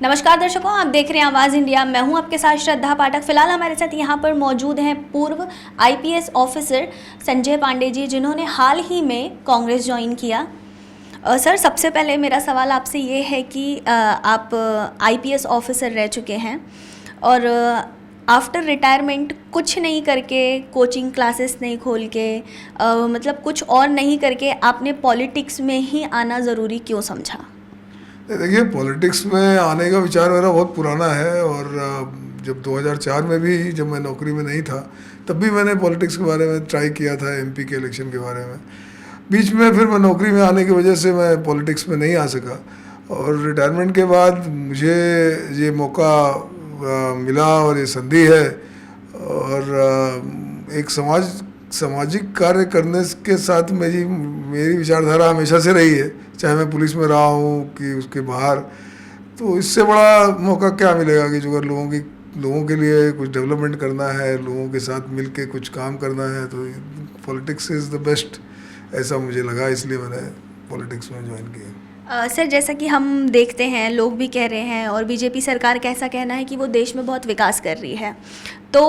नमस्कार दर्शकों, आप देख रहे हैं आवाज़ इंडिया। मैं हूं आपके साथ श्रद्धा पाठक। फिलहाल हमारे साथ यहां पर मौजूद हैं पूर्व आईपीएस ऑफिसर संजय पांडे जी, जिन्होंने हाल ही में कांग्रेस ज्वाइन किया। सर, सबसे पहले मेरा सवाल आपसे ये है कि आप आईपीएस ऑफिसर रह चुके हैं और आफ्टर रिटायरमेंट कुछ नहीं करके, कोचिंग क्लासेस नहीं खोल के, मतलब कुछ और नहीं करके आपने पॉलिटिक्स में ही आना ज़रूरी क्यों समझा? देखिए, पॉलिटिक्स में आने का विचार मेरा बहुत पुराना है और जब 2004 में भी जब मैं नौकरी में नहीं था तब भी मैंने पॉलिटिक्स के बारे में ट्राई किया था, एमपी के इलेक्शन के बारे में। बीच में फिर मैं नौकरी में आने की वजह से मैं पॉलिटिक्स में नहीं आ सका और रिटायरमेंट के बाद मुझे ये मौका मिला और ये संधि है और एक सामाजिक कार्य करने के साथ मेरी विचारधारा हमेशा से रही है, चाहे मैं पुलिस में रहा हूँ कि उसके बाहर। तो इससे बड़ा मौका क्या मिलेगा कि जो अगर लोगों के लिए कुछ डेवलपमेंट करना है, लोगों के साथ मिल के कुछ काम करना है, तो पॉलिटिक्स इज़ द बेस्ट, ऐसा मुझे लगा, इसलिए मैंने पॉलिटिक्स में ज्वाइन किया। सर, जैसा कि हम देखते हैं, लोग भी कह रहे हैं और बीजेपी सरकार का ऐसा कहना है कि वो देश में बहुत विकास कर रही है। तो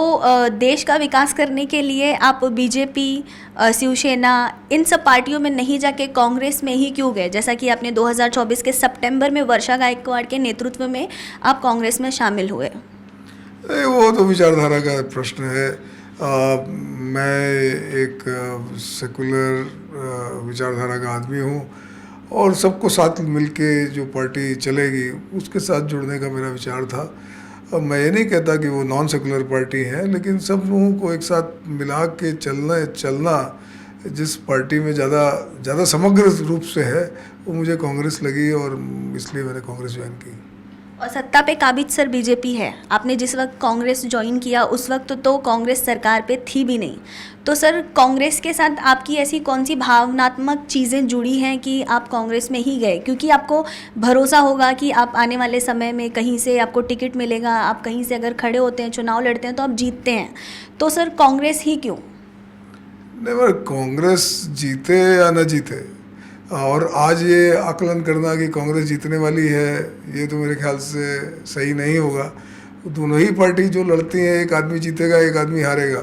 देश का विकास करने के लिए आप बीजेपी, शिवसेना, इन सब पार्टियों में नहीं जाके कांग्रेस में ही क्यों गए? जैसा कि आपने 2024 के सितंबर में वर्षा गायकवाड़ के नेतृत्व में आप कांग्रेस में शामिल हुए। वो तो विचारधारा का प्रश्न है। मैं एक सेकुलर विचारधारा का आदमी हूँ और सबको साथ मिलके जो पार्टी चलेगी उसके साथ जुड़ने का मेरा विचार था। अब मैं ये नहीं कहता कि वो नॉन सेकुलर पार्टी है, लेकिन सब लोगों को एक साथ मिला के चलना जिस पार्टी में ज़्यादा समग्र रूप से है, वो मुझे कांग्रेस लगी और इसलिए मैंने कांग्रेस ज्वाइन की। और सत्ता पे काबिज सर बीजेपी है। आपने जिस वक्त कांग्रेस ज्वाइन किया उस वक्त तो कांग्रेस सरकार पे थी भी नहीं। तो सर, कांग्रेस के साथ आपकी ऐसी कौन सी भावनात्मक चीज़ें जुड़ी हैं कि आप कांग्रेस में ही गए? क्योंकि आपको भरोसा होगा कि आप आने वाले समय में कहीं से आपको टिकट मिलेगा, आप कहीं से अगर खड़े होते हैं, चुनाव लड़ते हैं तो आप जीतते हैं। तो सर, कांग्रेस ही क्यों? नहीं, पर कांग्रेस जीते या न जीते और आज ये आकलन करना कि कांग्रेस जीतने वाली है, ये तो मेरे ख्याल से सही नहीं होगा। दोनों ही पार्टी जो लड़ती हैं, एक आदमी जीतेगा, एक आदमी हारेगा,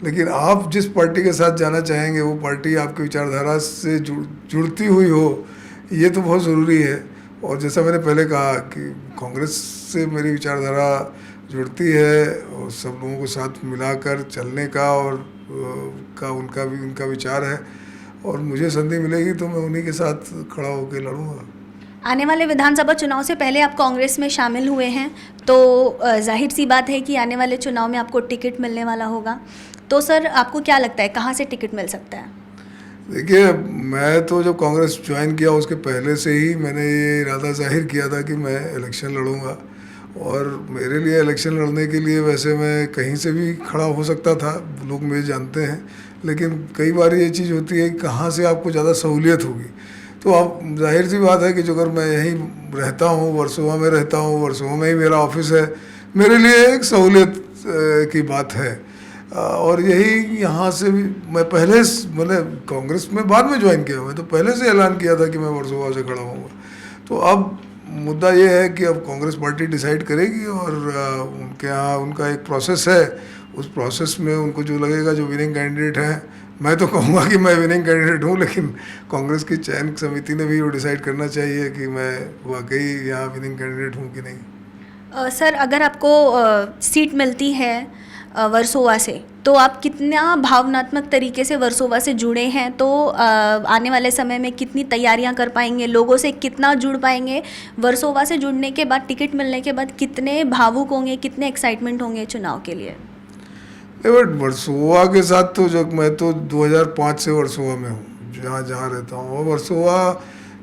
लेकिन आप जिस पार्टी के साथ जाना चाहेंगे वो पार्टी आपकी विचारधारा से जुड़ती हुई हो, ये तो बहुत ज़रूरी है। और जैसा मैंने पहले कहा कि कांग्रेस से मेरी विचारधारा जुड़ती है और सब लोगों को साथ मिलाकर चलने का और उनका विचार है और मुझे संधि मिलेगी तो मैं उन्हीं के साथ खड़ा होकर लड़ूंगा। आने वाले विधानसभा चुनाव से पहले आप कांग्रेस में शामिल हुए हैं, तो जाहिर सी बात है कि आने वाले चुनाव में आपको टिकट मिलने वाला होगा। तो सर, आपको क्या लगता है कहाँ से टिकट मिल सकता है? देखिए, मैं तो जब कांग्रेस ज्वाइन किया उसके पहले से ही मैंने ये इरादा जाहिर किया था कि मैं इलेक्शन लड़ूंगा और मेरे लिए इलेक्शन लड़ने के लिए वैसे मैं कहीं से भी खड़ा हो सकता था, लोग मुझे जानते हैं, लेकिन कई बार ये चीज़ होती है कि कहाँ से आपको ज़्यादा सहूलियत होगी। तो अब जाहिर सी बात है कि जो अगर मैं यहीं रहता हूँ, वर्सोवा में रहता हूँ, वर्सोवा में ही मेरा ऑफिस है, मेरे लिए एक सहूलियत की बात है। और यही यहाँ से भी मैं पहले मतलब कांग्रेस में बाद में ज्वाइन किया, मैं तो पहले से ऐलान किया था कि मैं वर्सोवा से खड़ा हूँगा। तो अब मुद्दा ये है कि अब कांग्रेस पार्टी डिसाइड करेगी और उनके यहाँ उनका एक प्रोसेस है, उस प्रोसेस में उनको जो लगेगा, जो विनिंग कैंडिडेट हैं, मैं तो कहूँगा कि मैं विनिंग कैंडिडेट हूँ, लेकिन कांग्रेस की चयन समिति ने भी वो डिसाइड करना चाहिए कि मैं वाकई यहाँ विनिंग कैंडिडेट हूँ कि नहीं। सर, अगर आपको सीट मिलती है वर्सोवा से, तो आप कितना भावनात्मक तरीके से वर्सोवा से जुड़े हैं? तो आने वाले समय में कितनी तैयारियां कर पाएंगे, लोगों से कितना जुड़ पाएंगे? वर्सोवा से जुड़ने के बाद, टिकट मिलने के बाद कितने भावुक होंगे, कितने एक्साइटमेंट होंगे चुनाव के लिए? बट वर्सोवा के साथ तो जो मैं तो 2005 से वर्सोवा में हूँ, जहाँ रहता हूँ। और वर्सोवा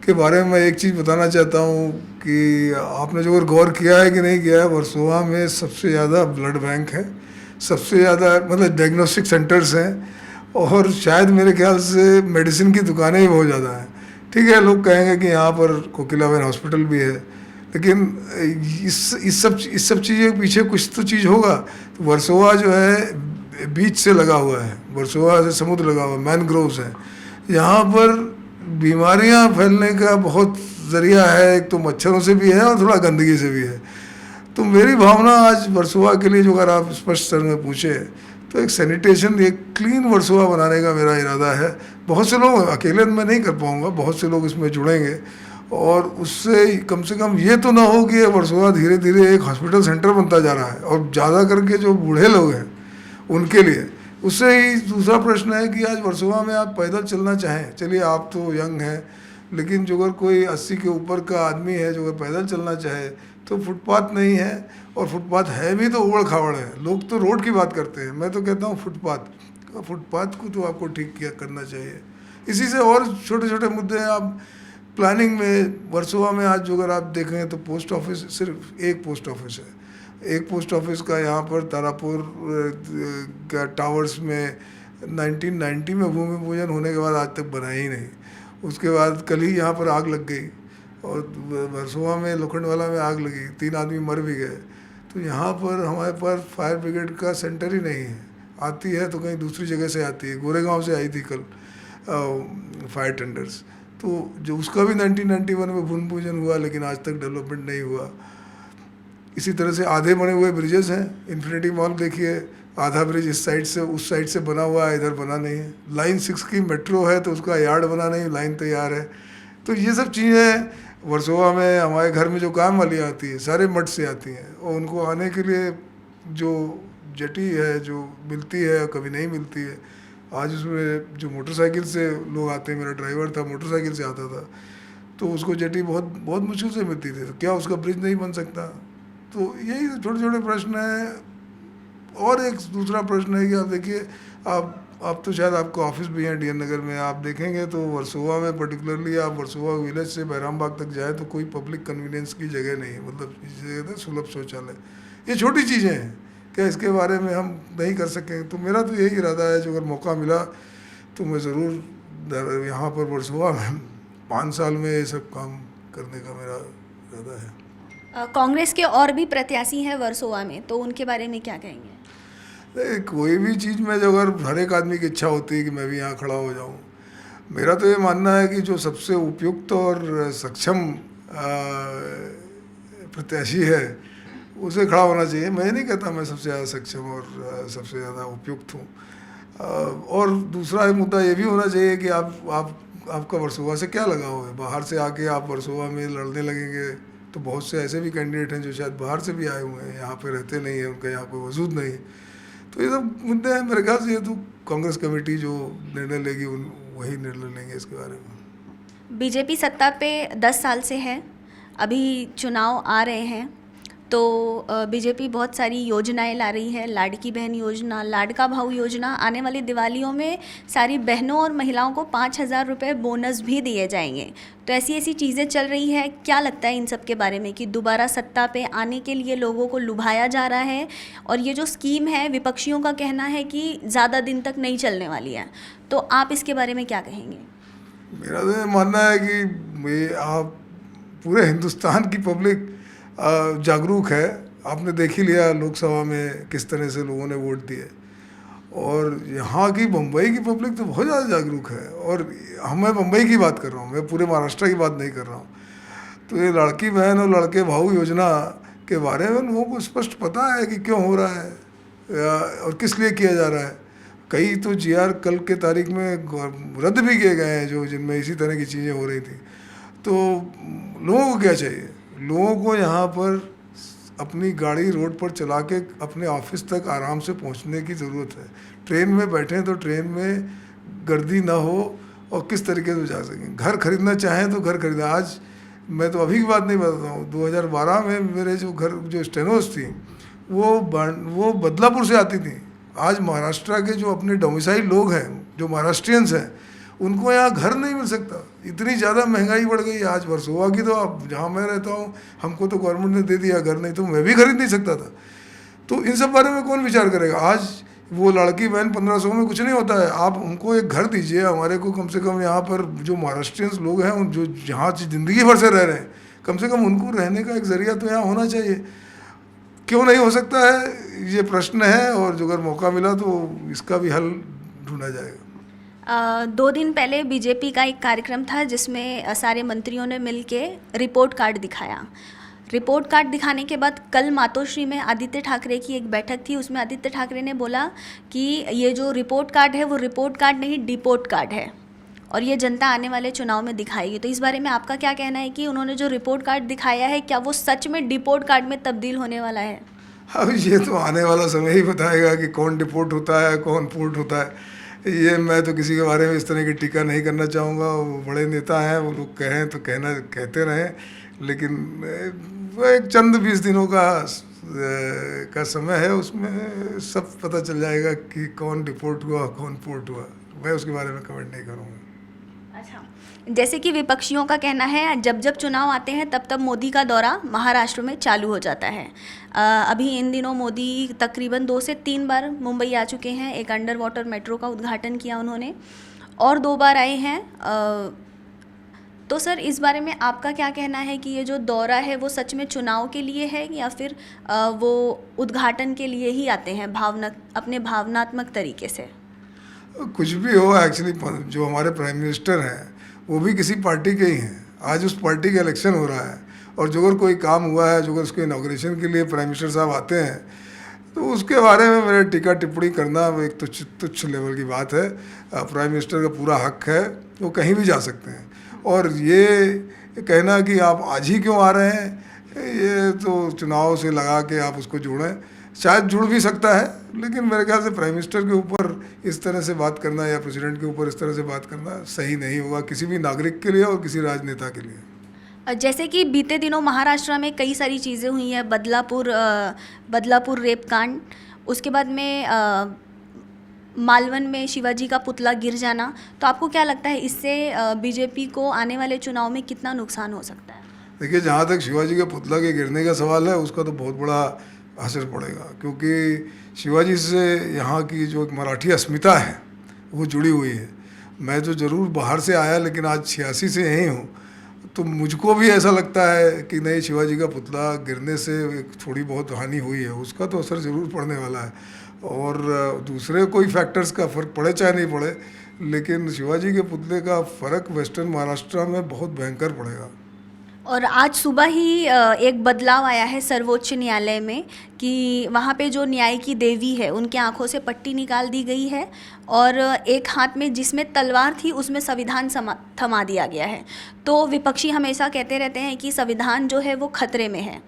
के बारे में मैं एक चीज़ बताना चाहता हूँ कि आपने जो गौर किया है कि नहीं किया है, वर्सोवा में सबसे ज़्यादा ब्लड बैंक है, सबसे ज़्यादा मतलब डायग्नोस्टिक सेंटर्स हैं और शायद मेरे ख्याल से मेडिसिन की दुकानें ही बहुत ज़्यादा हैं। ठीक है, लोग कहेंगे कि यहाँ पर कोकिलाबेन हॉस्पिटल भी है, लेकिन इस सब चीज़ों के पीछे कुछ तो चीज़ होगा। तो वर्सोवा जो है बीच से लगा हुआ है, वर्सोवा से समुद्र लगा हुआ है, मैनग्रोव्स हैं, यहाँ पर बीमारियाँ फैलने का बहुत ज़रिया है, एक तो मच्छरों से भी है और थोड़ा गंदगी से भी है। तो मेरी भावना आज वर्सोवा के लिए जो अगर आप स्पष्ट स्तर में पूछे तो एक सैनिटेशन, एक क्लीन वर्सोवा बनाने का मेरा इरादा है। बहुत से लोग, अकेले मैं नहीं कर पाऊँगा, बहुत से लोग इसमें जुड़ेंगे और उससे कम से कम ये तो ना हो कि ये वर्सोवा धीरे धीरे एक हॉस्पिटल सेंटर बनता जा रहा है और ज़्यादा करके जो बूढ़े लोग हैं उनके लिए। उससे ही दूसरा प्रश्न है कि आज वर्सोवा में आप पैदल चलना चाहें, चलिए आप तो यंग हैं, लेकिन जो अगर कोई 80 के ऊपर का आदमी है जो अगर पैदल चलना चाहे तो फुटपाथ नहीं है, और फुटपाथ है भी तो उबड़ खाबड़ है। लोग तो रोड की बात करते हैं, मैं तो कहता हूँ फुटपाथ को तो आपको ठीक किया करना चाहिए। इसी से और छोटे छोटे मुद्दे हैं। आप प्लानिंग में वर्सोवा में आज जो अगर आप देखें तो पोस्ट ऑफिस, सिर्फ एक पोस्ट ऑफिस है। एक पोस्ट ऑफिस का यहाँ पर तारापुर का टावर्स में 1990 में भूमि पूजन होने के बाद आज तक बना ही नहीं। उसके बाद कल ही यहाँ पर आग लग गई और वर्सोवा में लोखंडवाला में आग लगी, 3 आदमी मर भी गए। तो यहाँ पर हमारे पास फायर ब्रिगेड का सेंटर ही नहीं है, आती है तो कहीं दूसरी जगह से आती है। गोरेगांव से आई थी कल फायर टेंडर्स, तो जो उसका भी 1991 में भूमि पूजन हुआ, लेकिन आज तक डेवलपमेंट नहीं हुआ। इसी तरह से आधे बने हुए ब्रिजेस हैं। इन्फिनिटी मॉल देखिए, आधा ब्रिज इस साइड से उस साइड से बना हुआ है, इधर बना नहीं है। लाइन 6 की मेट्रो है तो उसका यार्ड बना नहीं, लाइन तैयार है। तो ये सब चीज़ें वर्सोवा में हमारे घर में जो काम वाली आती है सारे मठ से आती हैं, और उनको आने के लिए जो जेटी है जो मिलती है कभी नहीं मिलती है। आज उसमें जो मोटरसाइकिल से लोग आते हैं, मेरा ड्राइवर था मोटरसाइकिल से आता था, तो उसको जेटी बहुत बहुत मुश्किल से मिलती थी। तो क्या उसका ब्रिज नहीं बन सकता? तो यही छोटे छोटे प्रश्न हैं। और एक दूसरा प्रश्न है कि आप देखिए, आप तो शायद आपका ऑफिस भी है डीएन नगर में, आप देखेंगे तो वर्सोवा में पर्टिकुलरली आप वर्सोवा विलेज से बैराम बाग तक जाए तो कोई पब्लिक कन्वीनियंस की जगह नहीं है, मतलब जगह था सुलभ शौचालय। ये छोटी चीज़ें हैं, क्या इसके बारे में हम नहीं कर सकें? तो मेरा तो यही इरादा है, जो अगर मौका मिला तो मैं ज़रूर यहाँ पर वर्सोवा में 5 साल में ये सब काम करने का मेरा इरादा है। कांग्रेस के और भी प्रत्याशी हैं वर्सोवा में, तो उनके बारे में क्या कहेंगे? कोई भी चीज़ में जो अगर हर एक आदमी की इच्छा होती है कि मैं भी यहाँ खड़ा हो जाऊँ, मेरा तो ये मानना है कि जो सबसे उपयुक्त और सक्षम प्रत्याशी है उसे खड़ा होना चाहिए। मैं नहीं कहता मैं सबसे ज़्यादा सक्षम और सबसे ज़्यादा उपयुक्त हूँ। और दूसरा मुद्दा ये भी होना चाहिए कि आपका वर्सोवा से क्या लगाव है। बाहर से आके आप वर्सोवा में लड़ने लगेंगे तो बहुत से ऐसे भी कैंडिडेट हैं जो शायद बाहर से भी आए हुए हैं, यहाँ पे रहते नहीं हैं, उनका यहाँ कोई वजूद नहीं। तो ये सब मुद्दे हैं। मेरे ख्याल से ये तो कांग्रेस कमेटी जो निर्णय लेगी वही निर्णय लेंगे इसके बारे में। बीजेपी सत्ता पे 10 साल से है, अभी चुनाव आ रहे हैं, तो बीजेपी बहुत सारी योजनाएं ला रही है। लाड़की बहन योजना, लाडका भाऊ योजना, आने वाली दिवालियों में सारी बहनों और महिलाओं को 5,000 रुपये बोनस भी दिए जाएंगे। तो ऐसी चीज़ें चल रही है। क्या लगता है इन सब के बारे में कि दोबारा सत्ता पे आने के लिए लोगों को लुभाया जा रहा है, और ये जो स्कीम है विपक्षियों का कहना है कि ज़्यादा दिन तक नहीं चलने वाली है, तो आप इसके बारे में क्या कहेंगे? मेरा तो मानना है कि आप पूरे हिंदुस्तान की पब्लिक जागरूक है। आपने देख ही लिया लोकसभा में किस तरह से लोगों ने वोट दिए, और यहाँ की बम्बई की पब्लिक तो बहुत ज़्यादा जागरूक है। और मैं बम्बई की बात कर रहा हूँ, मैं पूरे महाराष्ट्र की बात नहीं कर रहा हूँ। तो ये लड़की बहन और लड़के भाऊ योजना के बारे में लोगों को स्पष्ट पता है कि क्यों हो रहा है और किस लिए किया जा रहा है। कई तो जीआर कल के तारीख में रद्द भी किए गए हैं जो जिनमें इसी तरह की चीज़ें हो रही थी। तो लोगों को क्या चाहिए? लोगों को यहाँ पर अपनी गाड़ी रोड पर चला के अपने ऑफिस तक आराम से पहुँचने की ज़रूरत है। ट्रेन में बैठें तो ट्रेन में गर्दी ना हो और किस तरीके से जा सकें। घर खरीदना चाहें तो घर खरीदें। आज मैं तो अभी की बात नहीं बताता हूँ, 2012 में मेरे जो घर जो स्टेनोस थी वो बदलापुर से आती थी। आज महाराष्ट्र के जो अपने डोमिसाइल लोग हैं, जो महाराष्ट्रियंस हैं, उनको यहाँ घर नहीं मिल सकता। इतनी ज़्यादा महंगाई बढ़ गई है। आज वर्सोवा की तो आप जहाँ मैं रहता हूँ, हमको तो गवर्नमेंट ने दे दिया घर, नहीं तो मैं भी खरीद नहीं सकता था। तो इन सब बारे में कौन विचार करेगा? आज वो लड़की बहन 1500 में कुछ नहीं होता है। आप उनको एक घर दीजिए। हमारे को कम से कम यहाँ पर जो महाराष्ट्रियंस लोग हैं, जो जहाँ ज़िंदगी भर से रह रहे हैं, कम से कम उनको रहने का एक ज़रिया तो यहाँ होना चाहिए। क्यों नहीं हो सकता है, ये प्रश्न है। और जो अगर मौका मिला तो इसका भी हल ढूंढा जाएगा। 2 दिन पहले बीजेपी का एक कार्यक्रम था जिसमें सारे मंत्रियों ने मिलके रिपोर्ट कार्ड दिखाया। रिपोर्ट कार्ड दिखाने के बाद कल मातोश्री में आदित्य ठाकरे की एक बैठक थी, उसमें आदित्य ठाकरे ने बोला कि ये जो रिपोर्ट कार्ड है वो रिपोर्ट कार्ड नहीं डिपोर्ट कार्ड है और ये जनता आने वाले चुनाव में दिखाएगी। तो इस बारे में आपका क्या कहना है कि उन्होंने जो रिपोर्ट कार्ड दिखाया है क्या वो सच में डिपोर्ट कार्ड में तब्दील होने वाला है? अब ये तो आने वाला समय ही बताएगा कि कौन डिपोर्ट होता है कौन पोर्ट होता है। ये मैं तो किसी के बारे में इस तरह की टीका नहीं करना चाहूँगा। वो बड़े नेता हैं, वो लोग कहें तो कहते रहें, लेकिन वो एक चंद 20 दिनों का समय है, उसमें सब पता चल जाएगा कि कौन डिपोर्ट हुआ कौन पोर्ट हुआ। मैं उसके बारे में कमेंट नहीं करूँगा। अच्छा, जैसे कि विपक्षियों का कहना है जब जब चुनाव आते हैं तब तब मोदी का दौरा महाराष्ट्र में चालू हो जाता है। अभी इन दिनों मोदी तकरीबन 2 से 3 बार मुंबई आ चुके हैं। एक अंडर वाटर मेट्रो का उद्घाटन किया उन्होंने और 2 बार आए हैं। तो सर इस बारे में आपका क्या कहना है कि ये जो दौरा है वो सच में चुनाव के लिए है या फिर वो उद्घाटन के लिए ही आते हैं अपने भावनात्मक तरीके से? कुछ भी हो, एक्चुअली जो हमारे प्राइम मिनिस्टर हैं वो भी किसी पार्टी के ही हैं। आज उस पार्टी का इलेक्शन हो रहा है और जो अगर कोई काम हुआ है, जो अगर उसके इनॉग्रेशन के लिए प्राइम मिनिस्टर साहब आते हैं तो उसके बारे में मेरे टीका टिप्पणी करना एक तुच्छ लेवल की बात है। प्राइम मिनिस्टर का पूरा हक है, वो कहीं भी जा सकते हैं। और ये कहना कि आप आज ही क्यों आ रहे हैं, ये तो चुनाव से लगा के आप उसको जोड़ें, शायद जुड़ भी सकता है, लेकिन मेरे ख्याल से प्राइम मिनिस्टर के ऊपर इस तरह से बात करना या प्रेसिडेंट के ऊपर इस तरह से बात करना सही नहीं होगा किसी भी नागरिक के लिए और किसी राजनेता के लिए। जैसे कि बीते दिनों महाराष्ट्र में कई सारी चीज़ें हुई हैं, बदलापुर रेप कांड, उसके बाद में मालवन में शिवाजी का पुतला गिर जाना। तो आपको क्या लगता है इससे बीजेपी को आने वाले चुनाव में कितना नुकसान हो सकता है? देखिए, जहाँ तक शिवाजी के पुतला के गिरने का सवाल है उसका तो बहुत बड़ा असर पड़ेगा, क्योंकि शिवाजी से यहाँ की जो मराठी अस्मिता है वो जुड़ी हुई है। मैं तो ज़रूर बाहर से आया लेकिन आज 86 से यहीं हूँ, तो मुझको भी ऐसा लगता है कि नहीं, शिवाजी का पुतला गिरने से एक थोड़ी बहुत हानि हुई है, उसका तो असर ज़रूर पड़ने वाला है। और दूसरे कोई फैक्टर्स का फ़र्क पड़े चाहे नहीं पड़े, लेकिन शिवाजी के पुतले का फ़र्क वेस्टर्न महाराष्ट्र में बहुत भयंकर पड़ेगा। और आज सुबह ही एक बदलाव आया है सर्वोच्च न्यायालय में कि वहाँ पे जो न्याय की देवी है उनके आंखों से पट्टी निकाल दी गई है और एक हाथ में जिसमें तलवार थी उसमें संविधान थमा दिया गया है। तो विपक्षी हमेशा कहते रहते हैं कि संविधान जो है वो खतरे में है।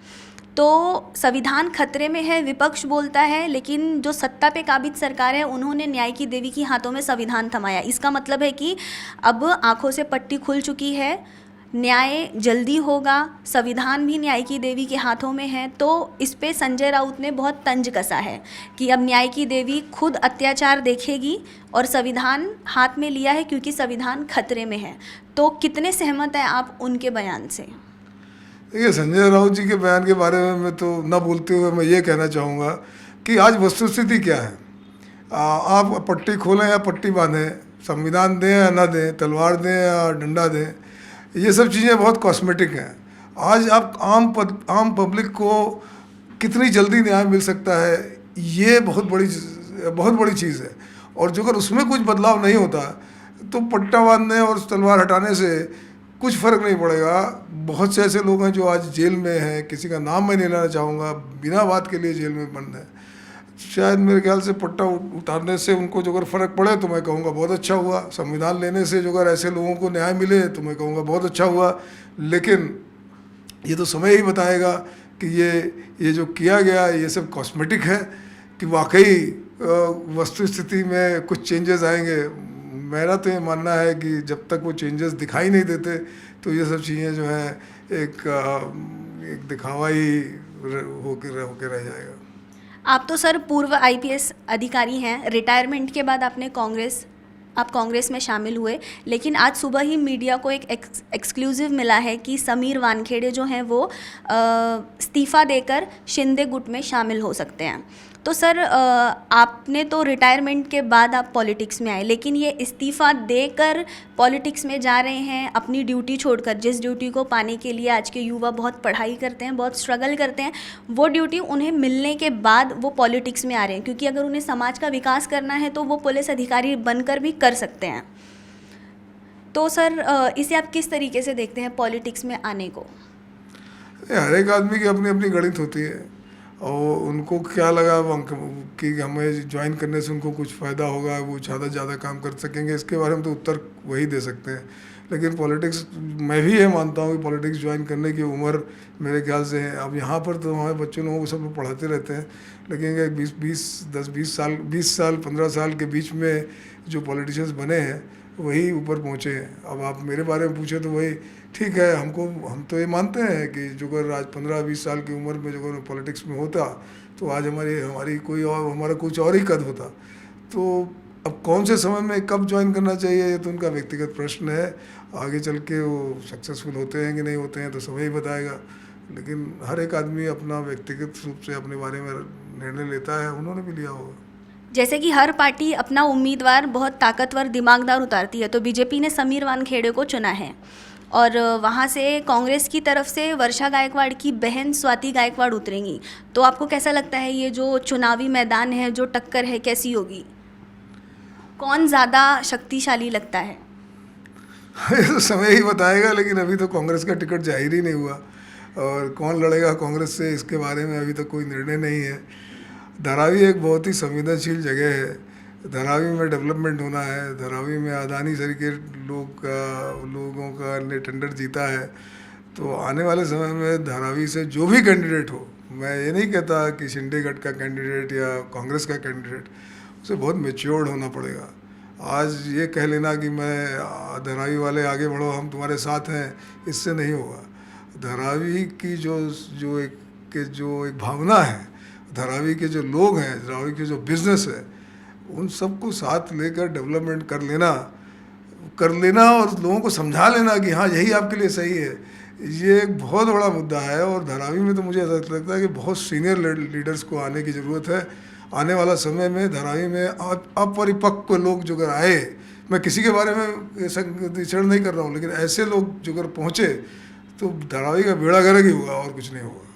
तो संविधान खतरे में है विपक्ष बोलता है, लेकिन जो सत्ता पे काबिज सरकार है उन्होंने न्याय की देवी की हाथों में संविधान थमाया। इसका मतलब है कि अब आंखों से पट्टी खुल चुकी है, न्याय जल्दी होगा, संविधान भी न्याय की देवी के हाथों में है। तो इस पे संजय राउत ने बहुत तंज कसा है कि अब न्याय की देवी खुद अत्याचार देखेगी और संविधान हाथ में लिया है क्योंकि संविधान खतरे में है। तो कितने सहमत हैं आप उनके बयान से? देखिए, संजय राउत जी के बयान के बारे में मैं तो ना बोलते हुए मैं ये कहना चाहूँगा कि आज वस्तुस्थिति क्या है। आप पट्टी खोलें या पट्टी बांधें, संविधान दें या ना दें, तलवार दें या डंडा दें, ये सब चीज़ें बहुत कॉस्मेटिक हैं। आज आप आम पब्लिक को कितनी जल्दी न्याय मिल सकता है, ये बहुत बड़ी चीज़ है। और जो अगर उसमें कुछ बदलाव नहीं होता तो पट्टा बांधने और तलवार हटाने से कुछ फ़र्क नहीं पड़ेगा। बहुत से ऐसे लोग हैं जो आज जेल में हैं, किसी का नाम मैं नहीं लेना चाहूँगा, बिना बात के लिए जेल में बंद है। शायद मेरे ख्याल से पट्टा उतारने से उनको जो अगर फ़र्क पड़े तो मैं कहूँगा बहुत अच्छा हुआ। संविधान लेने से जो अगर ऐसे लोगों को न्याय मिले तो मैं कहूँगा बहुत अच्छा हुआ। लेकिन ये तो समय ही बताएगा कि ये जो किया गया ये सब कॉस्मेटिक है कि वाकई वस्तुस्थिति में कुछ चेंजेस आएंगे। मेरा तो ये मानना है कि जब तक वो चेंजेस दिखाई नहीं देते तो ये सब चीज़ें जो हैं एक दिखावा ही होके रह जाएगा। आप तो सर पूर्व आईपीएस अधिकारी हैं, रिटायरमेंट के बाद आप कांग्रेस में शामिल हुए, लेकिन आज सुबह ही मीडिया को एक एक्सक्लूसिव मिला है कि समीर वानखेड़े जो हैं वो इस्तीफ़ा देकर शिंदे गुट में शामिल हो सकते हैं। तो सर आपने तो रिटायरमेंट के बाद आप पॉलिटिक्स में आए, लेकिन ये इस्तीफ़ा देकर पॉलिटिक्स में जा रहे हैं अपनी ड्यूटी छोड़कर, जिस ड्यूटी को पाने के लिए आज के युवा बहुत पढ़ाई करते हैं, बहुत स्ट्रगल करते हैं, वो ड्यूटी उन्हें मिलने के बाद वो पॉलिटिक्स में आ रहे हैं, क्योंकि अगर उन्हें समाज का विकास करना है तो वो पुलिस अधिकारी बनकर भी कर सकते हैं। तो सर इसे आप किस तरीके से देखते हैं पॉलिटिक्स में आने को? हर एक आदमी की अपनी अपनी गणित होती है, और उनको क्या लगा कि हमें ज्वाइन करने से उनको कुछ फ़ायदा होगा, वो ज़्यादा काम कर सकेंगे, इसके बारे में तो उत्तर वही दे सकते हैं। लेकिन पॉलिटिक्स, मैं भी ये मानता हूँ कि पॉलिटिक्स ज्वाइन करने की उम्र मेरे ख्याल से है। अब यहाँ पर तो हमारे बच्चों लोगों को सब लोग पढ़ाते रहते हैं, लेकिन 20 साल 15 साल के बीच में जो पॉलिटिशियंस बने हैं वही ऊपर पहुँचे हैं। अब आप मेरे बारे में पूछे तो वही ठीक है, हम तो ये मानते हैं कि जो अगर आज 15-20 साल की उम्र में जो अगर पॉलिटिक्स में होता तो आज हमारी कोई और हमारा कुछ और ही कद होता। तो अब कौन से समय में कब ज्वाइन करना चाहिए ये तो उनका व्यक्तिगत प्रश्न है। आगे चल के वो सक्सेसफुल होते हैं कि नहीं होते हैं तो समय ही बताएगा, लेकिन हर एक आदमी अपना व्यक्तिगत रूप से अपने बारे में निर्णय लेता है, उन्होंने भी लिया होगा। जैसे कि हर पार्टी अपना उम्मीदवार बहुत ताकतवर, दिमागदार उतारती है, तो बीजेपी ने समीर वानखेड़े को चुना है, और वहाँ से कांग्रेस की तरफ से वर्षा गायकवाड़ की बहन स्वाति गायकवाड़ उतरेंगी। तो आपको कैसा लगता है ये जो चुनावी मैदान है, जो टक्कर है, कैसी होगी? कौन ज़्यादा शक्तिशाली लगता है? ये तो समय ही बताएगा, लेकिन अभी तो कांग्रेस का टिकट जाहिर ही नहीं हुआ, और कौन लड़ेगा कांग्रेस से इसके बारे में अभी तक कोई निर्णय नहीं है। धारावी एक बहुत ही संवेदनशील जगह है, धारावी में डेवलपमेंट होना है, धारावी में अदानी सर के लोगों का ने टेंडर जीता है। तो आने वाले समय में धारावी से जो भी कैंडिडेट हो, मैं ये नहीं कहता कि शिंदे गढ़ का कैंडिडेट या कांग्रेस का कैंडिडेट, उसे बहुत मैच्योर्ड होना पड़ेगा। आज ये कह लेना कि मैं धारावी वाले आगे बढ़ो, हम तुम्हारे साथ हैं, इससे नहीं होगा। धारावी की जो एक भावना है, धारावी के जो लोग हैं, धारावी के जो बिजनेस है, उन सबको साथ लेकर डेवलपमेंट कर लेना और लोगों को समझा लेना कि हाँ यही आपके लिए सही है, ये एक बहुत बड़ा मुद्दा है। और धारावी में तो मुझे ऐसा लगता है कि बहुत सीनियर लीडर्स को आने की ज़रूरत है। आने वाला समय में धारावी में अपरिपक्व लोग जो अगर आए, मैं किसी के बारे में संरक्षण नहीं कर रहा हूँ, लेकिन ऐसे लोग जो अगर पहुँचे तो धारावी का बेड़ा गर्क ही होगा और कुछ नहीं होगा।